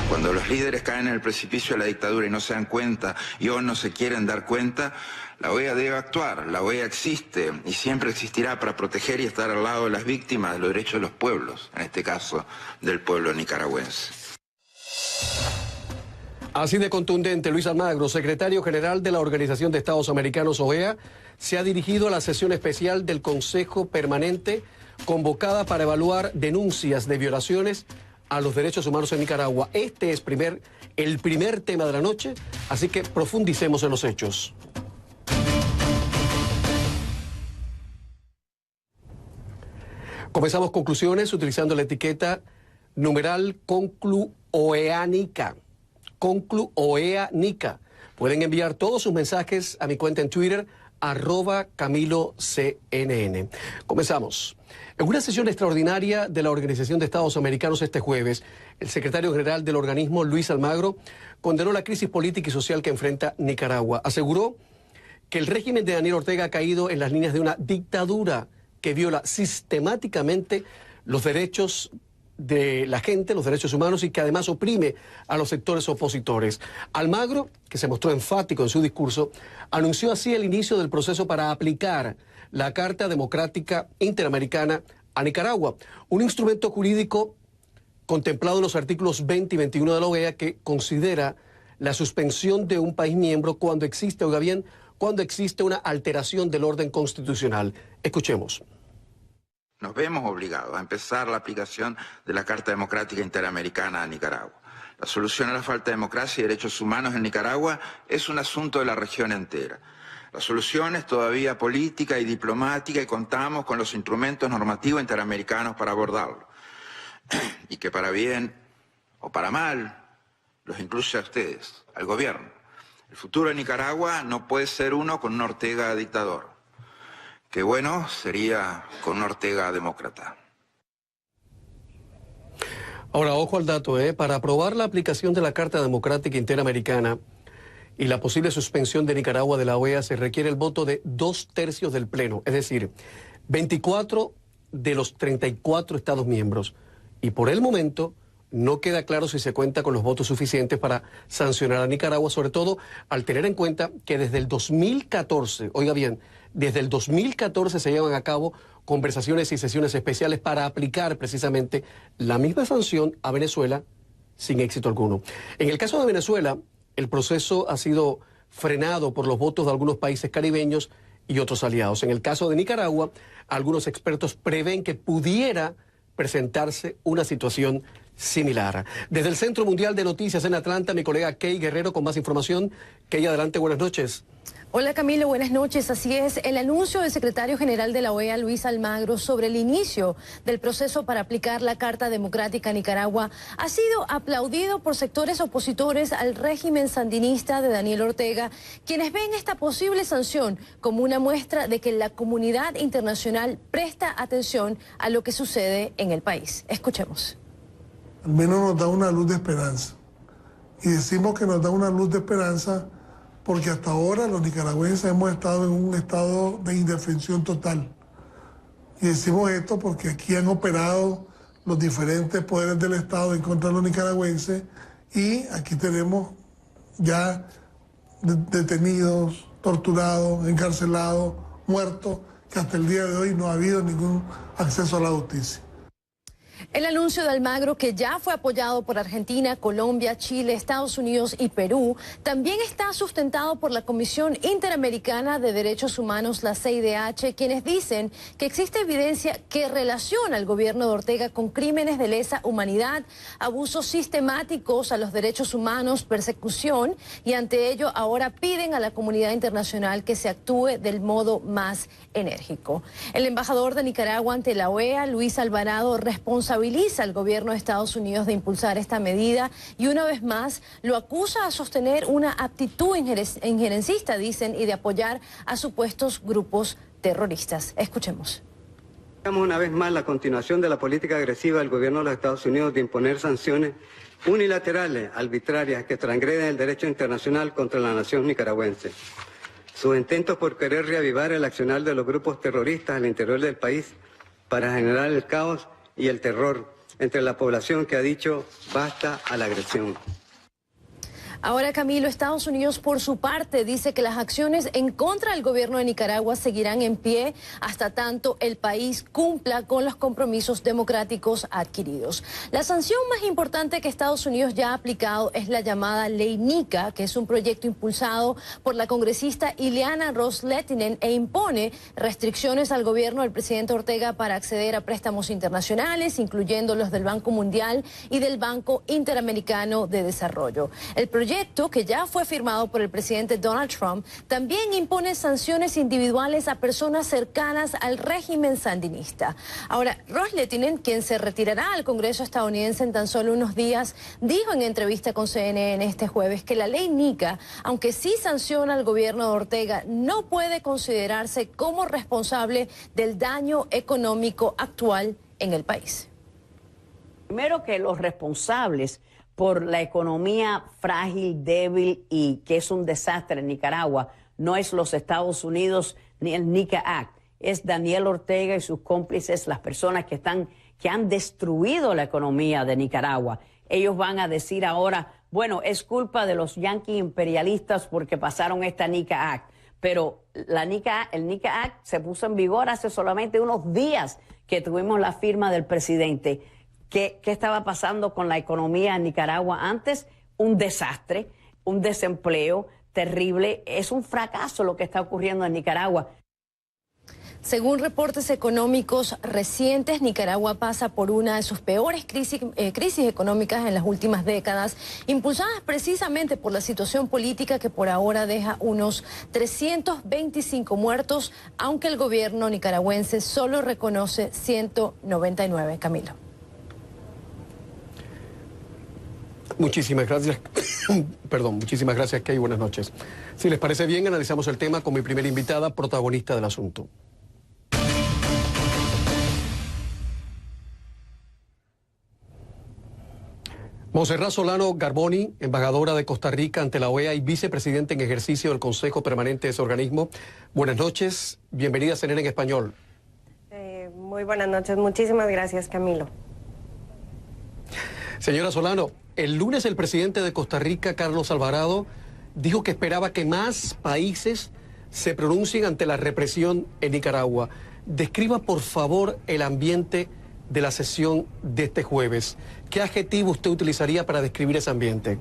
Cuando los líderes caen en el precipicio de la dictadura y no se dan cuenta y o no se quieren dar cuenta, la OEA debe actuar. La OEA existe y siempre existirá para proteger y estar al lado de las víctimas de los derechos de los pueblos, en este caso del pueblo nicaragüense. Así de contundente, Luis Almagro, secretario general de la Organización de Estados Americanos, OEA, se ha dirigido a la sesión especial del Consejo Permanente convocada para evaluar denuncias de violaciones a los derechos humanos en Nicaragua. Este es el primer tema de la noche, así que profundicemos en los hechos. Comenzamos conclusiones utilizando la etiqueta numeral concluoeanica. Concluoeanica. Pueden enviar todos sus mensajes a mi cuenta en Twitter, @CamiloCNN. Comenzamos. En una sesión extraordinaria de la Organización de Estados Americanos este jueves, el secretario general del organismo, Luis Almagro, condenó la crisis política y social que enfrenta Nicaragua. Aseguró que el régimen de Daniel Ortega ha caído en las líneas de una dictadura que viola sistemáticamente los derechos de la gente, los derechos humanos, y que además oprime a los sectores opositores. Almagro, que se mostró enfático en su discurso, anunció así el inicio del proceso para aplicar la Carta Democrática Interamericana a Nicaragua, un instrumento jurídico contemplado en los artículos 20 y 21 de la OEA que considera la suspensión de un país miembro cuando existe, oiga bien, cuando existe una alteración del orden constitucional. Escuchemos. Nos vemos obligados a empezar la aplicación de la Carta Democrática Interamericana a Nicaragua. La solución a la falta de democracia y derechos humanos en Nicaragua es un asunto de la región entera. La solución es todavía política y diplomática y contamos con los instrumentos normativos interamericanos para abordarlo. Y que para bien o para mal los incluye a ustedes, al gobierno. El futuro de Nicaragua no puede ser uno con un Ortega dictador. Qué bueno sería con un Ortega demócrata. Ahora, ojo al dato, para aprobar la aplicación de la Carta Democrática Interamericana y la posible suspensión de Nicaragua de la OEA se requiere el voto de 2/3 del Pleno, es decir, 24 de los 34 Estados miembros. Y por el momento no queda claro si se cuenta con los votos suficientes para sancionar a Nicaragua, sobre todo al tener en cuenta que desde el 2014, oiga bien, desde el 2014 se llevan a cabo conversaciones y sesiones especiales para aplicar precisamente la misma sanción a Venezuela sin éxito alguno. En el caso de Venezuela, el proceso ha sido frenado por los votos de algunos países caribeños y otros aliados. En el caso de Nicaragua, algunos expertos prevén que pudiera presentarse una situación similar. Desde el Centro Mundial de Noticias en Atlanta, mi colega Key Guerrero con más información. Key, adelante, buenas noches. Hola Camilo, buenas noches. Así es, el anuncio del secretario general de la OEA, Luis Almagro, sobre el inicio del proceso para aplicar la Carta Democrática a Nicaragua ha sido aplaudido por sectores opositores al régimen sandinista de Daniel Ortega, quienes ven esta posible sanción como una muestra de que la comunidad internacional presta atención a lo que sucede en el país. Escuchemos. Al menos nos da una luz de esperanza. Y decimos que nos da una luz de esperanza porque hasta ahora los nicaragüenses hemos estado en un estado de indefensión total. Y decimos esto porque aquí han operado los diferentes poderes del Estado en contra de los nicaragüenses y aquí tenemos ya detenidos, torturados, encarcelados, muertos, que hasta el día de hoy no ha habido ningún acceso a la justicia. El anuncio de Almagro, que ya fue apoyado por Argentina, Colombia, Chile, Estados Unidos y Perú, también está sustentado por la Comisión Interamericana de Derechos Humanos, la CIDH, quienes dicen que existe evidencia que relaciona al gobierno de Ortega con crímenes de lesa humanidad, abusos sistemáticos a los derechos humanos, persecución, y ante ello ahora piden a la comunidad internacional que se actúe del modo más enérgico. El embajador de Nicaragua ante la OEA, Luis Alvarado, responsabiliza al gobierno de Estados Unidos de impulsar esta medida y una vez más lo acusa a sostener una actitud injerencista, dicen, y de apoyar a supuestos grupos terroristas. Escuchemos. Una vez más la continuación de la política agresiva del gobierno de los Estados Unidos de imponer sanciones unilaterales, arbitrarias, que transgreden el derecho internacional contra la nación nicaragüense. Sus intentos por querer reavivar el accionar de los grupos terroristas al interior del país para generar el caos y el terror entre la población que ha dicho basta a la agresión. Ahora, Camilo, Estados Unidos, por su parte, dice que las acciones en contra del gobierno de Nicaragua seguirán en pie hasta tanto el país cumpla con los compromisos democráticos adquiridos. La sanción más importante que Estados Unidos ya ha aplicado es la llamada Ley NICA, que es un proyecto impulsado por la congresista Ileana Ros-Lehtinen e impone restricciones al gobierno del presidente Ortega para acceder a préstamos internacionales, incluyendo los del Banco Mundial y del Banco Interamericano de Desarrollo. El proyecto, que ya fue firmado por el presidente Donald Trump, también impone sanciones individuales a personas cercanas al régimen sandinista. Ahora, Ros-Lehtinen, quien se retirará al Congreso estadounidense en tan solo unos días, dijo en entrevista con CNN este jueves que la ley NICA, aunque sí sanciona al gobierno de Ortega, no puede considerarse como responsable del daño económico actual en el país. Primero, que los responsables por la economía frágil, débil y que es un desastre en Nicaragua no es los Estados Unidos ni el NICA Act, es Daniel Ortega y sus cómplices, las personas que han destruido la economía de Nicaragua. Ellos van a decir ahora, bueno, es culpa de los yanquis imperialistas porque pasaron esta NICA Act, pero el NICA Act se puso en vigor hace solamente unos días que tuvimos la firma del presidente. ¿Qué estaba pasando con la economía en Nicaragua antes? Un desastre, un desempleo terrible. Es un fracaso lo que está ocurriendo en Nicaragua. Según reportes económicos recientes, Nicaragua pasa por una de sus peores crisis económicas en las últimas décadas, impulsadas precisamente por la situación política que por ahora deja unos 325 muertos, aunque el gobierno nicaragüense solo reconoce 199. Camilo. Muchísimas gracias. Perdón, muchísimas gracias, Kay. Buenas noches. Si les parece bien, analizamos el tema con mi primera invitada, protagonista del asunto. Monserrat Solano Garboni, embajadora de Costa Rica ante la OEA y vicepresidente en ejercicio del Consejo Permanente de ese organismo. Buenas noches, bienvenida a CNN en Español. Muy buenas noches, muchísimas gracias, Camilo. Señora Solano, el lunes el presidente de Costa Rica, Carlos Alvarado, dijo que esperaba que más países se pronuncien ante la represión en Nicaragua. Describa, por favor, el ambiente de la sesión de este jueves. ¿Qué adjetivo usted utilizaría para describir ese ambiente?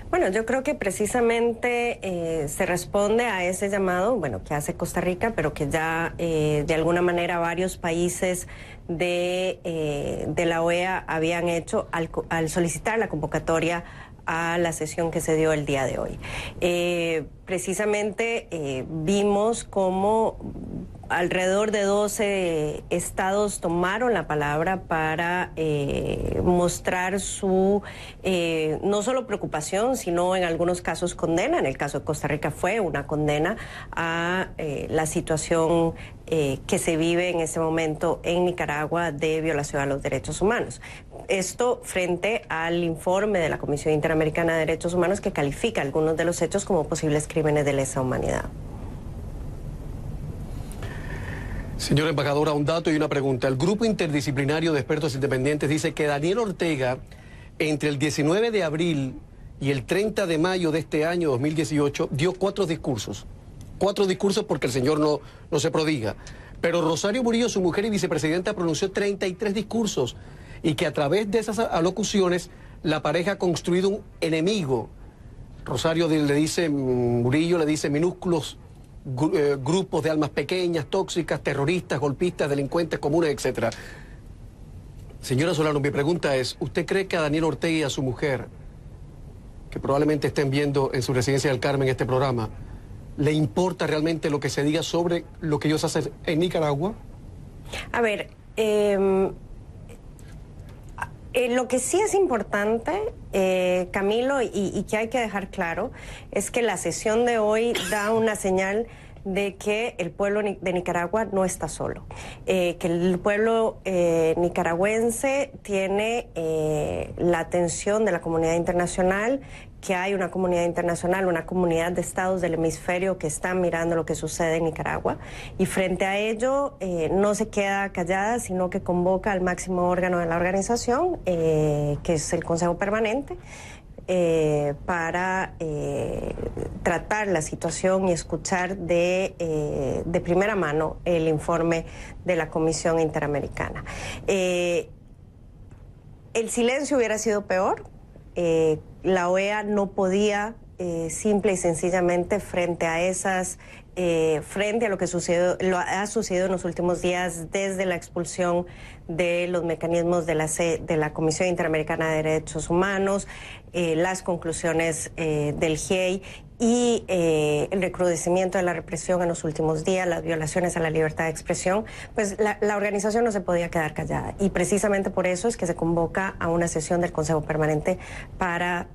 Bueno, yo creo que precisamente se responde a ese llamado, bueno, que hace Costa Rica, pero que ya de alguna manera varios países de la OEA habían hecho al solicitar la convocatoria a la sesión que se dio el día de hoy. Precisamente vimos cómo alrededor de 12 estados tomaron la palabra para mostrar su no solo preocupación, sino en algunos casos condena. En el caso de Costa Rica fue una condena a la situación que se vive en este momento en Nicaragua de violación a los derechos humanos. Esto frente al informe de la Comisión Interamericana de Derechos Humanos que califica algunos de los hechos como posibles crímenes de lesa humanidad. Señora embajadora, un dato y una pregunta. El Grupo Interdisciplinario de Expertos Independientes dice que Daniel Ortega, entre el 19 de abril y el 30 de mayo de este año 2018, dio 4 discursos. 4 discursos porque el señor no se prodiga. Pero Rosario Murillo, su mujer y vicepresidenta, pronunció 33 discursos y que a través de esas alocuciones la pareja ha construido un enemigo. Rosario le dice, Murillo le dice minúsculos grupos de almas pequeñas, tóxicas, terroristas, golpistas, delincuentes comunes, etc. Señora Solano, mi pregunta es, ¿usted cree que a Daniel Ortega y a su mujer, que probablemente estén viendo en su residencia del Carmen este programa, le importa realmente lo que se diga sobre lo que ellos hacen en Nicaragua? A ver, lo que sí es importante, Camilo, y que hay que dejar claro, es que la sesión de hoy da una señal de que el pueblo de Nicaragua no está solo, que el pueblo nicaragüense tiene la atención de la comunidad internacional, que hay una comunidad internacional, una comunidad de estados del hemisferio que están mirando lo que sucede en Nicaragua, y frente a ello no se queda callada, sino que convoca al máximo órgano de la organización, que es el Consejo Permanente, para tratar la situación y escuchar de primera mano el informe de la Comisión Interamericana. El silencio hubiera sido peor. La OEA no podía simple y sencillamente frente a lo que ha sucedido en los últimos días, desde la expulsión de los mecanismos de la Comisión Interamericana de Derechos Humanos, las conclusiones del GIEI y el recrudecimiento de la represión en los últimos días, las violaciones a la libertad de expresión, pues la organización no se podía quedar callada, y precisamente por eso es que se convoca a una sesión del Consejo Permanente para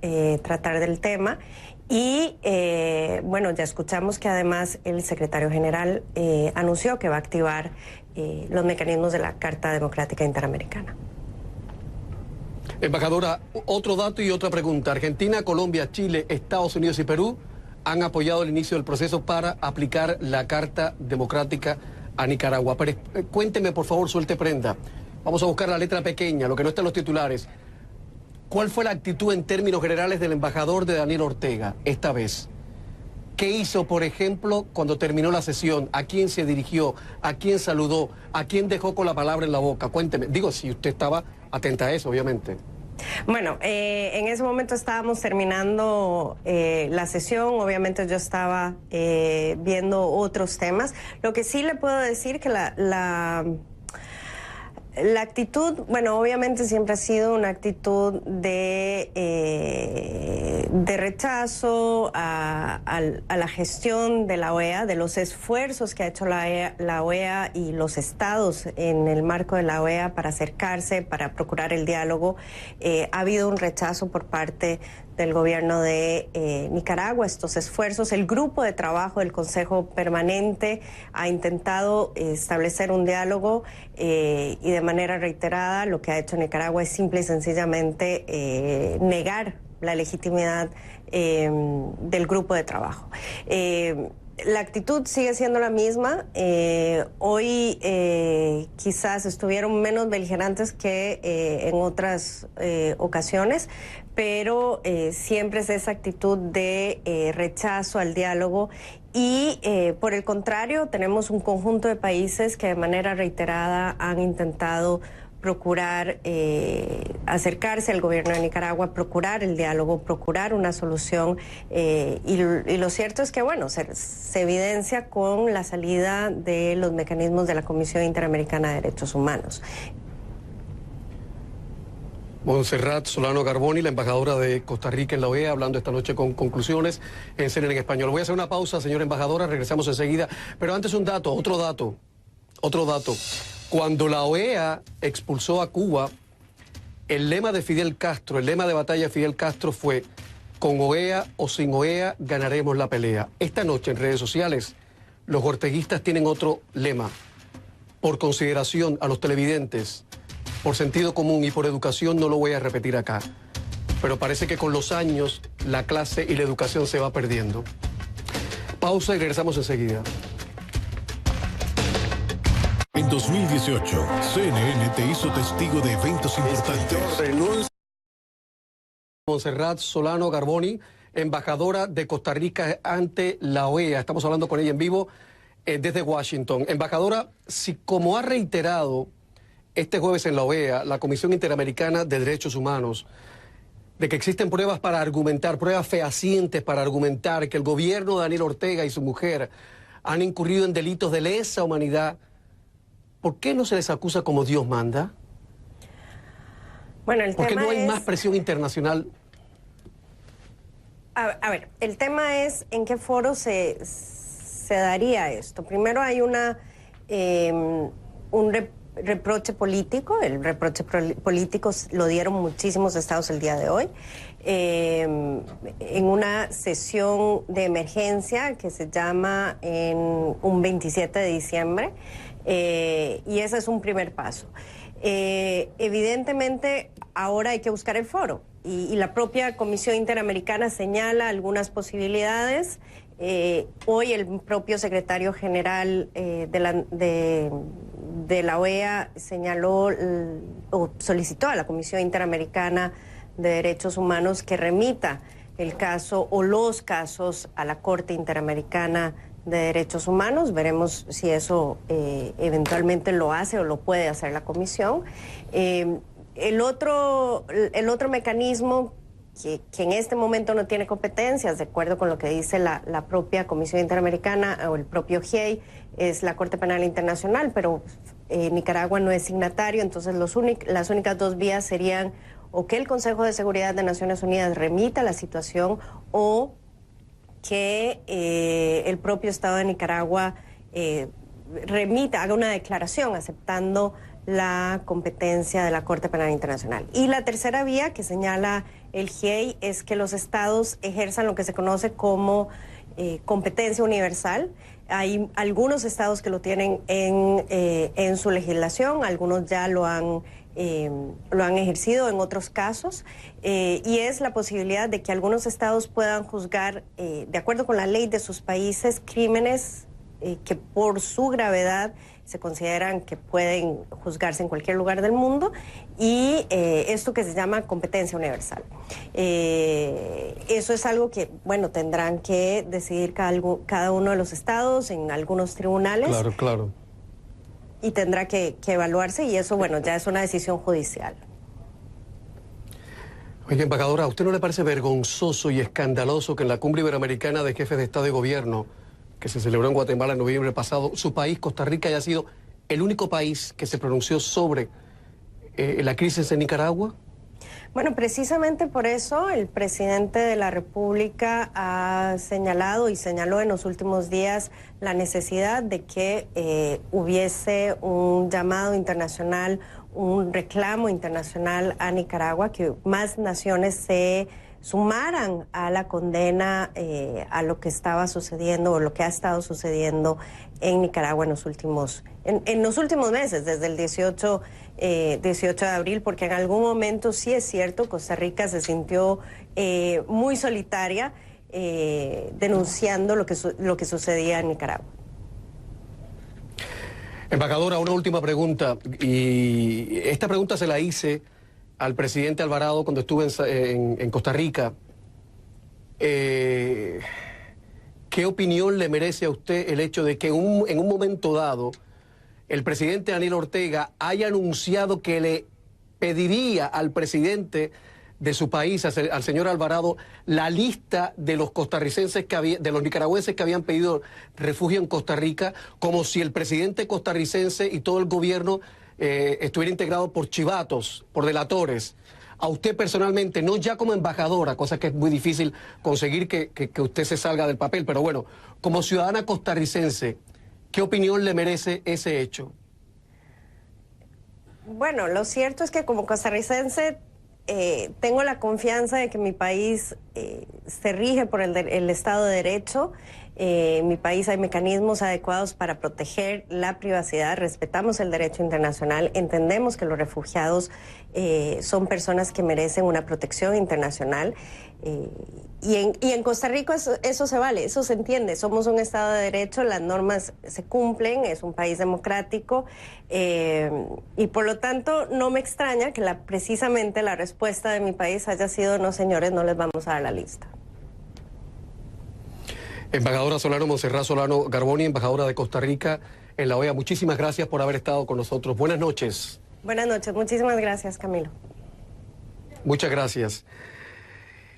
tratar del tema. Y bueno, ya escuchamos que además el secretario general anunció que va a activar los mecanismos de la Carta Democrática Interamericana. Embajadora, otro dato y otra pregunta. Argentina, Colombia, Chile, Estados Unidos y Perú han apoyado el inicio del proceso para aplicar la Carta Democrática a Nicaragua. Pero cuénteme, por favor, suelte prenda. Vamos a buscar la letra pequeña, lo que no está en los titulares. ¿Cuál fue la actitud en términos generales del embajador de Daniel Ortega esta vez? ¿Qué hizo, por ejemplo, cuando terminó la sesión? ¿A quién se dirigió? ¿A quién saludó? ¿A quién dejó con la palabra en la boca? Cuénteme. Digo, si usted estaba atenta a eso, obviamente. Bueno, en ese momento estábamos terminando la sesión. Obviamente yo estaba viendo otros temas. Lo que sí le puedo decir que la actitud, bueno, obviamente siempre ha sido una actitud de rechazo a la gestión de la OEA, de los esfuerzos que ha hecho la OEA y los estados en el marco de la OEA para acercarse, para procurar el diálogo. Ha habido un rechazo por parte del gobierno de Nicaragua, estos esfuerzos. El grupo de trabajo del Consejo Permanente ha intentado establecer un diálogo y de manera reiterada lo que ha hecho Nicaragua es simple y sencillamente negar la legitimidad del grupo de trabajo. La actitud sigue siendo la misma. Hoy quizás estuvieron menos beligerantes que en otras ocasiones, pero siempre es esa actitud de rechazo al diálogo. Y por el contrario, tenemos un conjunto de países que de manera reiterada han intentado procurar acercarse al gobierno de Nicaragua, procurar el diálogo, procurar una solución, y lo cierto es que, bueno, se evidencia con la salida de los mecanismos de la Comisión Interamericana de Derechos Humanos. Montserrat Solano Carboni, la embajadora de Costa Rica en la OEA, hablando esta noche con conclusiones en CNN en Español. Voy a hacer una pausa, señora embajadora, regresamos enseguida. Pero antes un dato, otro dato. Cuando la OEA expulsó a Cuba, el lema de Fidel Castro, el lema de batalla de Fidel Castro fue: con OEA o sin OEA ganaremos la pelea. Esta noche en redes sociales, los orteguistas tienen otro lema. Por consideración a los televidentes, por sentido común y por educación no lo voy a repetir acá. Pero parece que con los años la clase y la educación se va perdiendo. Pausa y regresamos enseguida. En 2018, CNN te hizo testigo de eventos importantes. Montserrat Solano Carboni, embajadora de Costa Rica ante la OEA. Estamos hablando con ella en vivo desde Washington. Embajadora, si como ha reiterado este jueves en la OEA, la Comisión Interamericana de Derechos Humanos, de que existen pruebas para argumentar, pruebas fehacientes para argumentar que el gobierno de Daniel Ortega y su mujer han incurrido en delitos de lesa humanidad, ¿por qué no se les acusa como Dios manda? Bueno, ¿Por qué no hay más presión internacional? A ver, el tema es en qué foro se daría esto. Primero hay un reproche político. El reproche político lo dieron muchísimos estados el día de hoy, en una sesión de emergencia que se llama en un 27 de diciembre, y ese es un primer paso. Evidentemente, ahora hay que buscar el foro, y la propia Comisión Interamericana señala algunas posibilidades. Hoy el propio secretario general de la OEA señaló o solicitó a la Comisión Interamericana de Derechos Humanos que remita el caso o los casos a la Corte Interamericana de Derechos Humanos. Veremos si eso eventualmente lo hace o lo puede hacer la Comisión. El otro mecanismo que en este momento no tiene competencias, de acuerdo con lo que dice la propia Comisión Interamericana o el propio GIEI, es la Corte Penal Internacional, pero Nicaragua no es signatario, entonces las únicas dos vías serían o que el Consejo de Seguridad de Naciones Unidas remita la situación, o que el propio Estado de Nicaragua haga una declaración aceptando la competencia de la Corte Penal Internacional. Y la tercera vía que señala el GIEI es que los estados ejerzan lo que se conoce como competencia universal. Hay algunos estados que lo tienen en su legislación, algunos ya lo han ejercido en otros casos, y es la posibilidad de que algunos estados puedan juzgar, de acuerdo con la ley de sus países, crímenes que por su gravedad se consideran que pueden juzgarse en cualquier lugar del mundo, y esto que se llama competencia universal. Eso es algo que, bueno, tendrán que decidir cada uno de los estados en algunos tribunales. Claro, claro. Y tendrá que evaluarse, y eso, bueno, ya es una decisión judicial. Oiga, embajadora, ¿a usted no le parece vergonzoso y escandaloso que en la Cumbre Iberoamericana de Jefes de Estado y Gobierno, que se celebró en Guatemala en noviembre pasado, su país, Costa Rica, haya sido el único país que se pronunció sobre la crisis en Nicaragua? Bueno, precisamente por eso el presidente de la República ha señalado y señaló en los últimos días la necesidad de que hubiese un llamado internacional, un reclamo internacional a Nicaragua, que más naciones se sumaran a la condena a lo que estaba sucediendo o lo que ha estado sucediendo en Nicaragua en los últimos meses, desde el 18 de abril, porque en algún momento, sí es cierto, Costa Rica se sintió muy solitaria denunciando lo que sucedía en Nicaragua. Embajadora, una última pregunta, y esta pregunta se la hice al presidente Alvarado cuando estuve en Costa Rica. ¿Qué opinión le merece a usted el hecho de que en un momento dado el presidente Daniel Ortega haya anunciado que le pediría al presidente de su país, al señor Alvarado, la lista de los costarricenses de los nicaragüenses que habían pedido refugio en Costa Rica, como si el presidente costarricense y todo el gobierno estuviera integrado por chivatos, por delatores? A usted personalmente, no ya como embajadora, cosa que es muy difícil conseguir que usted se salga del papel, pero bueno, como ciudadana costarricense, ¿qué opinión le merece ese hecho? Bueno, lo cierto es que como costarricense tengo la confianza de que mi país se rige por el Estado de Derecho. En mi país hay mecanismos adecuados para proteger la privacidad, respetamos el derecho internacional, entendemos que los refugiados son personas que merecen una protección internacional, y en Costa Rica eso se vale, eso se entiende, somos un Estado de Derecho, las normas se cumplen, es un país democrático, y por lo tanto no me extraña que precisamente la respuesta de mi país haya sido: no, señores, no les vamos a dar la lista. Embajadora Montserrat Solano Garboni, embajadora de Costa Rica en la OEA, muchísimas gracias por haber estado con nosotros. Buenas noches. Buenas noches, muchísimas gracias, Camilo. Muchas gracias.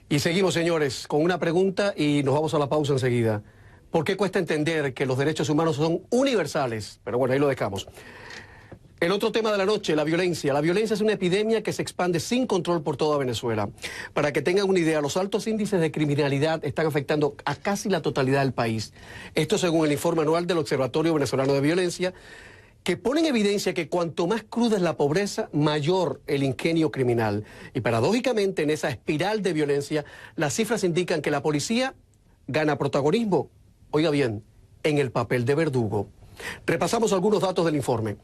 Y seguimos, señores, con una pregunta y nos vamos a la pausa enseguida. ¿Por qué cuesta entender que los derechos humanos son universales? Pero bueno, ahí lo dejamos. El otro tema de la noche, la violencia. La violencia es una epidemia que se expande sin control por toda Venezuela. Para que tengan una idea, los altos índices de criminalidad están afectando a casi la totalidad del país. Esto según el informe anual del Observatorio Venezolano de Violencia. que pone en evidencia que cuanto más cruda es la pobreza, mayor el ingenio criminal. Y paradójicamente, en esa espiral de violencia, las cifras indican que la policía gana protagonismo, oiga bien, en el papel de verdugo. Repasamos algunos datos del informe.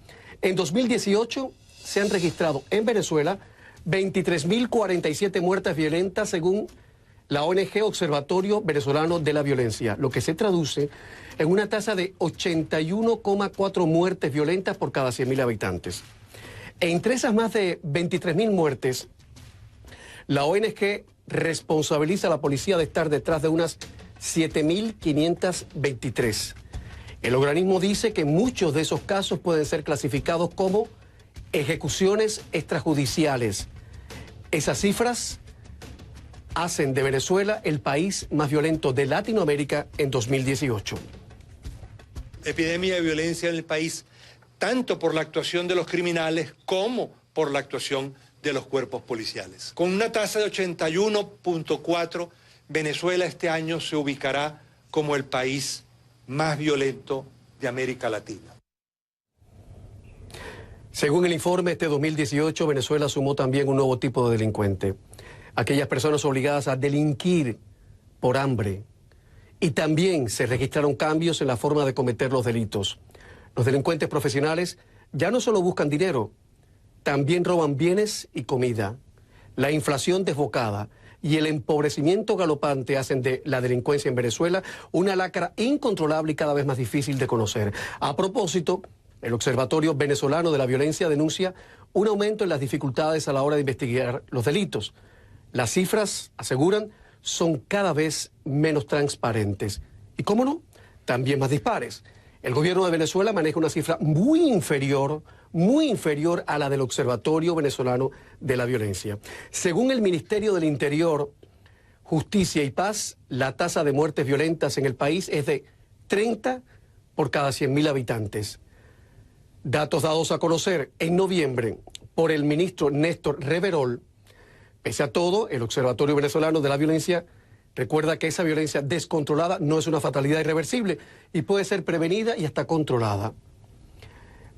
En 2018 se han registrado en Venezuela 23.047 muertes violentas según la ONG Observatorio Venezolano de la Violencia, lo que se traduce en una tasa de 81,4 muertes violentas por cada 100.000 habitantes. Entre esas más de 23.000 muertes, la ONG responsabiliza a la policía de estar detrás de unas 7.523. El organismo dice que muchos de esos casos pueden ser clasificados como ejecuciones extrajudiciales. Esas cifras hacen de Venezuela el país más violento de Latinoamérica en 2018. Epidemia de violencia en el país, tanto por la actuación de los criminales como por la actuación de los cuerpos policiales. Con una tasa de 81,4, Venezuela este año se ubicará como el país más violento de América Latina. Según el informe, este 2018 Venezuela sumó también un nuevo tipo de delincuente. Aquellas personas obligadas a delinquir por hambre. Y también se registraron cambios en la forma de cometer los delitos. Los delincuentes profesionales ya no solo buscan dinero, también roban bienes y comida. La inflación desbocada y el empobrecimiento galopante hacen de la delincuencia en Venezuela una lacra incontrolable y cada vez más difícil de conocer. A propósito, el Observatorio Venezolano de la Violencia denuncia un aumento en las dificultades a la hora de investigar los delitos. Las cifras, aseguran, son cada vez menos transparentes. Y cómo no, también más dispares. El gobierno de Venezuela maneja una cifra muy inferior a la del Observatorio Venezolano de la Violencia. Según el Ministerio del Interior, Justicia y Paz, la tasa de muertes violentas en el país es de 30 por cada 100.000 habitantes. Datos dados a conocer en noviembre por el ministro Néstor Reverol. Pese a todo, el Observatorio Venezolano de la Violencia recuerda que esa violencia descontrolada no es una fatalidad irreversible y puede ser prevenida y hasta controlada.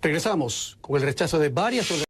Regresamos con el rechazo de varias organizaciones.